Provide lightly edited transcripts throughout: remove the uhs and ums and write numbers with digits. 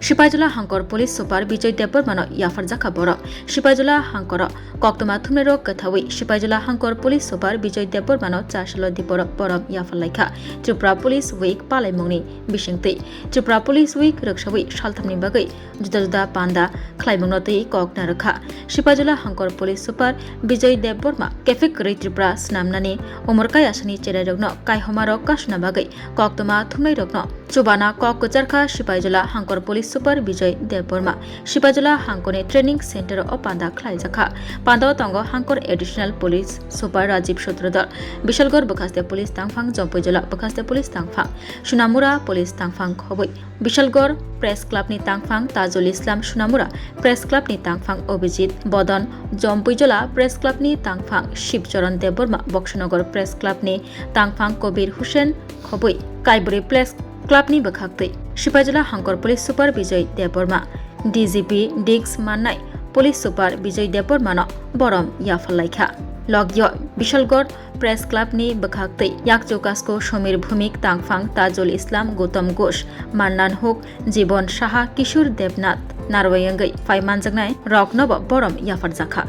सिपाहीजला हांकर police super Bijoy देबबर्मानो याफार जाखा बर सिपाहीजला हांकर कक्तमा थुमनेरो कथावै सिपाहीजला हांकर पुलिस सुपार विजय देबबर्मानो चासल दिपर परम याफार लायखा त्रिपुरा पुलिस उइक पालायमुंनि बिसिंतै त्रिपुरा पुलिस उइक रक्षावै सालथामनि बागै जुदा जुदा पान्दा खलायमुंनो तै ककना रखा सिपाहीजला हांकर पुलिस सुपार विजय देबबर्मा केफिक रै त्रिपुरा स्नामनानि उमरकाय आसानि चेरायरकनो कायहमारक कासना बागै कक्तमा थुमनायरकनो चुबाना कक कचारखा सिपाहीजला हांकर पुलिस सुपार विजय देबबर्मा सिपाहीजला हांकरनि ट्रेनिंग सेंटर अ पांदा खलायजाखा पांदा तंग हांकर additional police super Rajib Sutradhar Bishalgarh बखास्ते पुलिस तांगफां जम्पैजला बखास्ते पुलिस तांगफां सुनामुरा पुलिस तांगफां खबै विशालगढ़ प्रेस क्लाबनि तांगफां ताजुल इस्लाम सुनामुरा प्रेस क्लाबनि तांगफां अभिजित बदन जम्पैजला प्रेस क्लाबनि तांगफां शिवचरण देबबर्मा बक्सनगर प्रेस क्लाबनि तांगफां कबीर हुसैन खबै कायबुरी प्रेस क्लाबनि बखाक्तै सिपाहीजला हांकर police super Bijoy Debbarma DGP डिग्स माननाय पुलिस सुपार विजय देबबर्मानो बरम याफालायखा लग्य विशालगढ़ प्रेस क्लाबनि बखाक्तै याकचौकास्को समीर भूमिक तांगफां ताजुल इस्लाम गौतम घोष मान्नान हुक जीवन साहा किशोर देबनाथ नारवायंगै फाइमानजोंनाय रकनब बरम याफार जाखा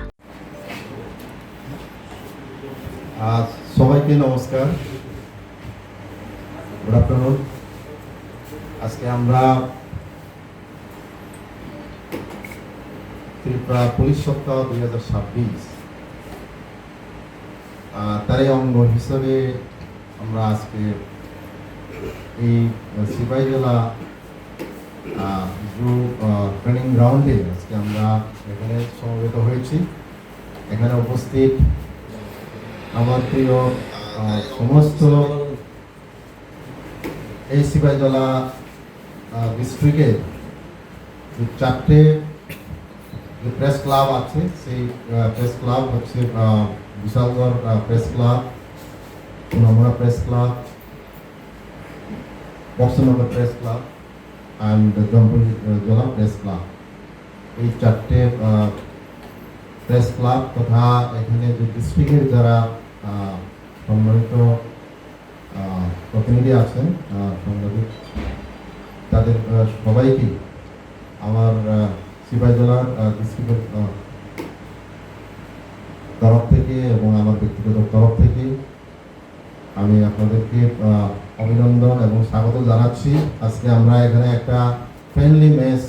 সবাইকে নমস্কার গুড আফটারনুন আজকে আমরা ত্রিপুরা পুলিশ সপ্তাহ 2026 তারই অঙ্গ হিসেবে আমরা আজকে এই সিপাহীজলা ট্রেনিং গ্রাউন্ডে আজকে আমরা এখানে সমবেত হয়েছি। এখানে উপস্থিত আমার প্রিয় সমস্ত এই সিপাহীজলা ডিস্ট্রিক্টের যে চারটে যে প্রেস ক্লাব আছে সেই প্রেস ক্লাব হচ্ছে Bishalgarh press club, Sonamura press club, Boxanagar press club and Jampuijala press club. এই চারটে প্রেস ক্লাব তথা এখানে যে ডিস্ট্রিক্টের যারা সম্মানিত প্রতিনিধি আছেন সাংবাদিক, তাদের সবাইকে আমার সিপাহীজলা ডিস্ট্রিক্টের তরফ থেকে এবং আমার ব্যক্তিগত তরফ থেকে আমি আপনাদেরকে অভিনন্দন এবং স্বাগত জানাচ্ছি। আজকে আমরা এখানে একটা ফ্রেন্ডলি ম্যাচ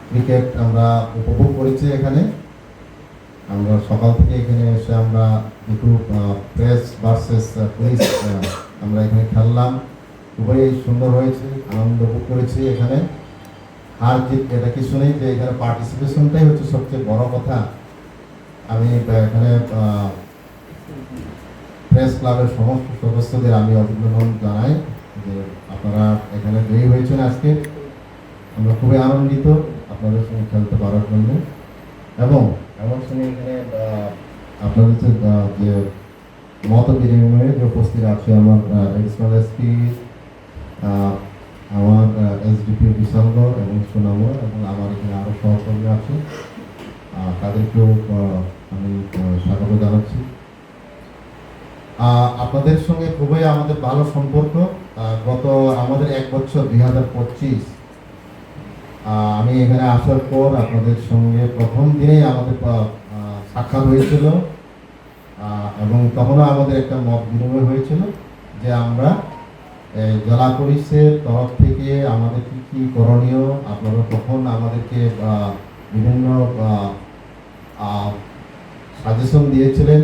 ক্রিকেট আমরা উপভোগ করেছি। এখানে আমরা সকাল থেকে এখানে এসে আমরা দুটো প্রেস ভার্সেস পুলিশ আমরা এখানে খেললাম, খুবই সুন্দর হয়েছে, আনন্দ উপভোগ করেছি। এখানে হার জিত এটা কিছু নেই, যে এখানে পার্টিসিপেশনটাই হচ্ছে সবচেয়ে বড় কথা। আমি এখানে প্রেস ক্লাবের সমস্ত সদস্যদের আমি অভিনন্দন জানাই যে আপনারা এখানে জয়ী হয়েছেন। আজকে আমরা খুবই আনন্দিত আপনাদের সঙ্গে খেলতে পারার জন্য। এবং আমার সঙ্গে এখানে আপনাদের যে মত বিনিময়ে যে উপস্থিত আছে আমার এডিশনাল এসপি, আমার এসডিপি বিশালগড় এবং সুনামুরা, এবং আমার এখানে আরও সহকর্মী আছে, তাদেরকেও আমি স্বাগত জানাচ্ছি। আপনাদের সঙ্গে খুবই আমাদের ভালো সম্পর্ক। গত আমাদের 1 বছর 2025 আমি এখানে আসার পর আপনাদের সঙ্গে প্রথম দিনেই আমাদের সাক্ষাৎ হয়েছিল, এবং তখনও আমাদের একটা মত বিনিময় হয়েছিল যে আমরা জেলা পুলিশের তরফ থেকে আমাদের কী কী করণীয়, আপনারা তখন আমাদেরকে বিভিন্ন সাজেশন দিয়েছিলেন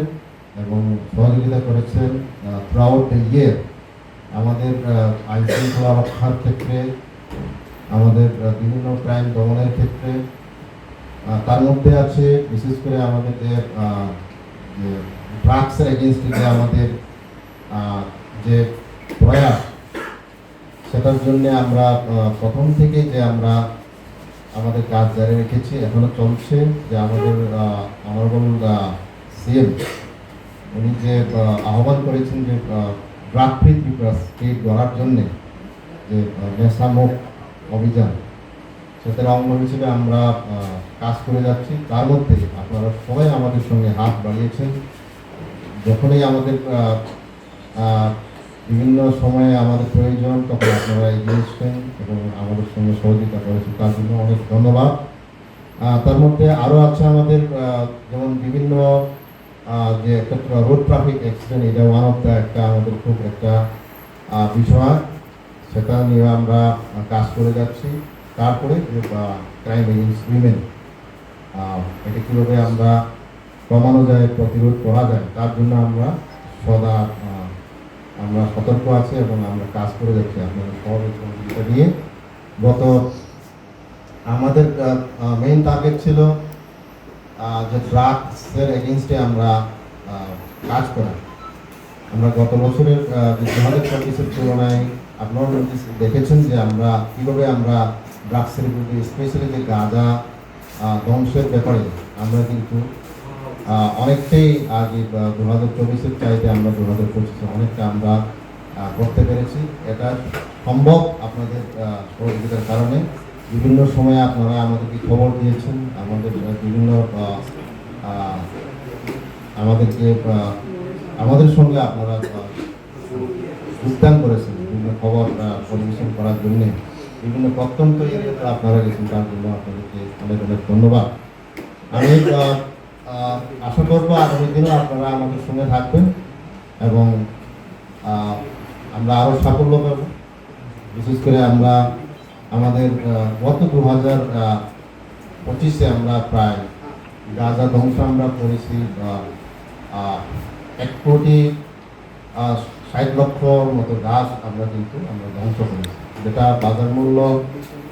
এবং সহযোগিতা করেছেন থ্রু আউট দ্য ইয়ার আমাদের আইন শৃঙ্খলা রক্ষার ক্ষেত্রে, আমাদের বিভিন্ন ক্রাইম দমনের ক্ষেত্রে। তার মধ্যে আছে বিশেষ করে আমাদের যে ড্রাগসের এগেনস্টে যে আমাদের যে প্রয়াস, সেটার জন্য আমরা প্রথম থেকে যে আমরা আমাদের কাজ জারি রেখেছি, এখনো চলছে। যে আমাদের অনারেবল সিএম উনি যে আহ্বান করেছেন যে ড্রাগ ফ্রি ত্রিপুরা স্টেট গড়ার জন্যে যে নেশামুক্ত অভিযান, সেটার অঙ্গ হিসেবে আমরা কাজ করে যাচ্ছি। তার মধ্যে আপনারা সবাই আমাদের সঙ্গে হাত বাড়িয়েছেন। যখনই আমাদের বিভিন্ন সময়ে আমাদের প্রয়োজন তখন আপনারা এগিয়ে এসছেন এবং আমাদের সঙ্গে সহযোগিতা করেছেন, তার জন্য অনেক ধন্যবাদ। তার মধ্যে আরও আছে আমাদের যেমন বিভিন্ন যে একটা রোড ট্রাফিক অ্যাক্সিডেন্ট, এটা ওয়ান অফ দ্য একটা আমাদের খুব একটা বিষয়, সেটা নিয়ে আমরা কাজ করে যাচ্ছি। তারপরে ক্রাইম এগেইনস্ট উইমেন, এটা কীভাবে আমরা কমানো যায়, প্রতিরোধ করা যায়, তার জন্য আমরা সদা আমরা সতর্ক আছি এবং আমরা কাজ করে যাচ্ছি আপনাদের সহযোগিতা সহযোগিতা দিয়ে। গত আমাদের মেইন টার্গেট ছিল যে ড্রাগসের এগেনস্টে আমরা কাজ করা। আমরা গত বছরের 2024-এর তুলনায় আপনারা দেখেছেন যে আমরা কীভাবে আমরা ড্রাগসের বিরুদ্ধে, স্পেশালি যে গাঁজা ধ্বংসের ব্যাপারে আমরা কিন্তু অনেকটাই আগে 2024-এর চাইতে আমরা 2025-এ অনেকটা আমরা করতে পেরেছি। এটা সম্ভব আপনাদের সহযোগিতার কারণে। বিভিন্ন সময়ে আপনারা আমাদেরকে খবর দিয়েছেন, আমাদের বিভিন্ন আমাদের সঙ্গে আপনারা যোগদান করেছেন, বিভিন্ন খবর পরিবেশন করার জন্য, বিভিন্ন প্রত্যন্ত এরিয়াতে আপনারা গেছেন, তার জন্য আপনাদেরকে অনেক অনেক ধন্যবাদ। আমি আশা করবো আগামী দিনেও আপনারা আমাদের সঙ্গে থাকবেন এবং আমরা আরও সাফল্য পাবো। বিশেষ করে আমরা আমাদের গত 2025-এ আমরা প্রায় গাঁজা ধ্বংস আমরা করেছি 1,60,00,000 মতো গাছ আমরা ধ্বংস করেছি, যেটা বাজার মূল্য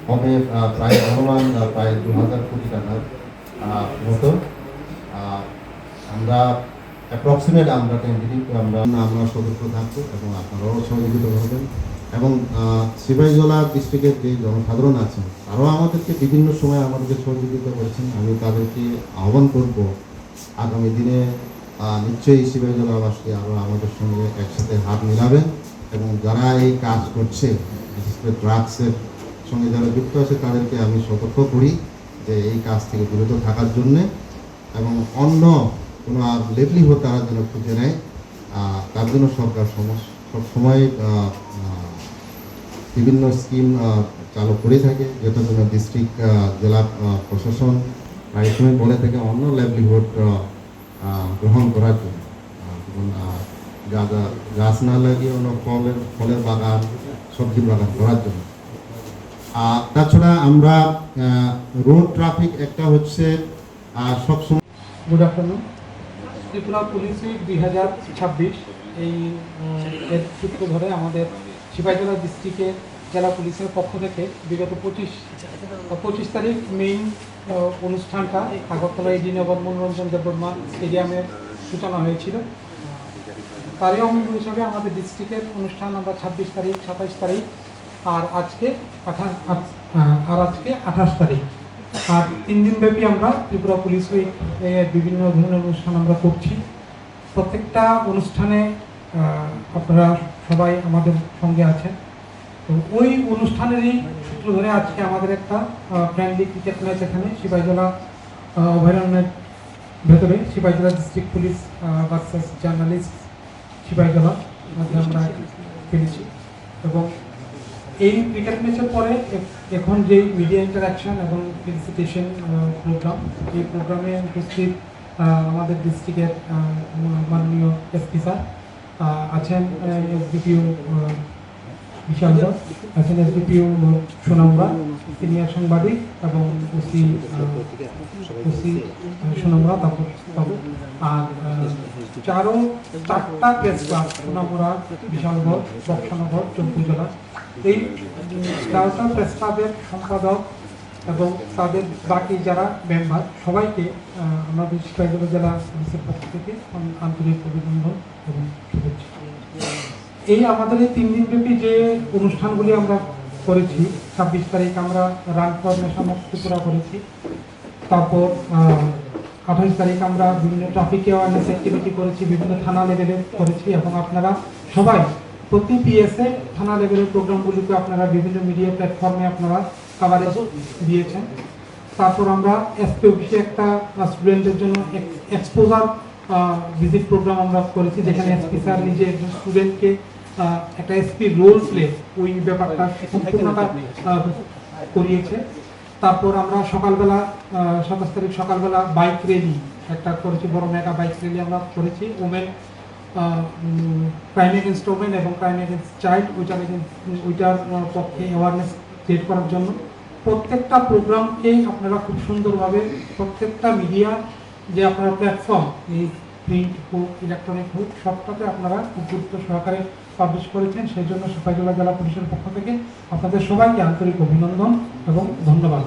হবে প্রায় অনুমান প্রায় 2,000 কোটি টাকার মতো। আমরা অ্যাপ্রক্সিমেট আমরা টেন্টেটিভ আমরা সতর্ক থাকবো এবং আপনারাও সহযোগিতা করবেন। এবং সিপাহীজলা ডিস্ট্রিক্টের যে জনসাধারণ আছেন তারাও আমাদেরকে বিভিন্ন সময় আমাদেরকে সহযোগিতা করেছেন। আমি তাদেরকে আহ্বান করব আগামী দিনে নিশ্চয়ই সিপাহীজলাবাসী আরও আমাদের সঙ্গে একসাথে হাত মিলাবেন এবং যারা এই কাজ করছে, বিশেষ করে ড্রাগসের সঙ্গে যারা যুক্ত আছে, তাদেরকে আমি সতর্ক করি যে এই কাজ থেকে বিরত থাকার জন্যে এবং অন্য কোনো লেভলিহুড তারা যেন খুঁজে নেয়, তার জন্য সরকার সবসময় বিভিন্ন স্কিম চালু করে থাকে, যেটার জন্য ডিস্ট্রিক্ট জেলা প্রশাসন প্রায় সময় বলে থাকে অন্য লেভলিহুড গ্রহণ করার জন্য, যেমন গাছ না লাগিয়ে অন্য ফলের বাগান, সবজির বাগান করার জন্য। তাছাড়া আমরা রোড ট্রাফিক একটা হচ্ছে সবসময়। Good afternoon. Tripura police week 2026 এই এর সূত্র ধরে আমাদের সিপাহীজলা ডিস্ট্রিক্টের জেলা পুলিশের পক্ষ থেকে বিগত 25 তারিখ মেইন অনুষ্ঠানটা আগরতলা এডিনগর মনোরঞ্জন দেববর্মা স্টেডিয়ামের সূচনা হয়েছিল। তারই অঙ্গ হিসাবে আমাদের ডিস্ট্রিক্টের অনুষ্ঠান আমরা 26 তারিখ, 27 তারিখ আর আজকে 28 তারিখ, আর 3 দিনব্যাপী আমরা ত্রিপুরা পুলিশ উইক বিভিন্ন ধরনের অনুষ্ঠান আমরা করছি। প্রত্যেকটা অনুষ্ঠানে আপনারা সবাই আমাদের সঙ্গে আছেন। তো ওই অনুষ্ঠানেরই সূত্র ধরে আজকে আমাদের একটা ফ্রেন্ডলি ক্রিকেট ম্যাচ এখানে সিপাহীজলা অভয়ারণ্যের ভেতরে Sepahijala district police versus journalist Sepahijala মধ্যে আমরা খেলেছি। এবং এই ক্রিকেট ম্যাচের পরে এখন যে মিডিয়া ইন্টারাকশন এবং ফেলিসিটেশন প্রোগ্রাম, এই প্রোগ্রামে উপস্থিত আমাদের ডিস্ট্রিক্টের মাননীয় এসপি স্যার আছেন, এসডিপিও বিশাল দাস আছেন, এসডিপিও সুনামরা সিনিয়র সাংবাদিক এবং ওসি সুনামরা তাবু, আর চারটা প্রেস ক্লাব সুনামরা, বিশালগড়, বক্সানগর, চম্পুজলা, এই 4টা প্রেস ক্লাবের সম্পাদক এবং তাদের বাকি যারা মেম্বার সবাইকে আমাদের সিপাহীজলা জেলা পুলিশের পক্ষ থেকে আন্তরিক অভিনন্দন এবং শুভেচ্ছা। এই আমাদের এই 3 দিনব্যাপী যে অনুষ্ঠানগুলি আমরা করেছি, 26 তারিখ আমরা রান ফর নেশামুক্ত ত্রিপুরা করেছি, তারপর 28 তারিখ আমরা বিভিন্ন ট্রাফিক অ্যাওয়ারনেস অ্যাক্টিভিটি করেছি, বিভিন্ন থানা লেভেলে করেছি এবং আপনারা সবাই প্রতি পিএসএ থানা লেভেলের প্রোগ্রামগুলিকে আপনারা বিভিন্ন মিডিয়া প্ল্যাটফর্মে আপনারা কাভারেজ দিয়েছেন। তারপর আমরা এসপি অফিসে একটা স্টুডেন্টদের জন্য এক্সপোজার ভিজিট প্রোগ্রাম আমরা করেছি, যেখানে এসপি স্যার নিজে একজন স্টুডেন্টকে একটা এসপি রোল প্লে ওই ব্যাপারটা সম্পূর্ণটা করিয়েছে। তারপর আমরা সকালবেলা 27 তারিখ সকালবেলা বাইক র্যালি একটা করেছি, বড় মেগা বাইক র্যালি আমরা করেছি ওমেন ক্রাইম এগেনস্ট ওমেন এবং ক্রাইম এগেনস্ট চাইল্ড ওইটার পক্ষে অ্যাওয়ারনেস ক্রিয়েট করার জন্য। প্রত্যেকটা প্রোগ্রামকেই আপনারা খুব সুন্দরভাবে প্রত্যেকটা মিডিয়া যে আপনারা প্ল্যাটফর্ম এই প্রিন্ট হোক ইলেকট্রনিক হোক সবটাতে আপনারা খুব গুরুত্ব সহকারে পাবলিশ করেছেন, সেই জন্য সিপাহীজলা জেলা পুলিশের পক্ষ থেকে আপনাদের সবাইকে আন্তরিক অভিনন্দন এবং ধন্যবাদ।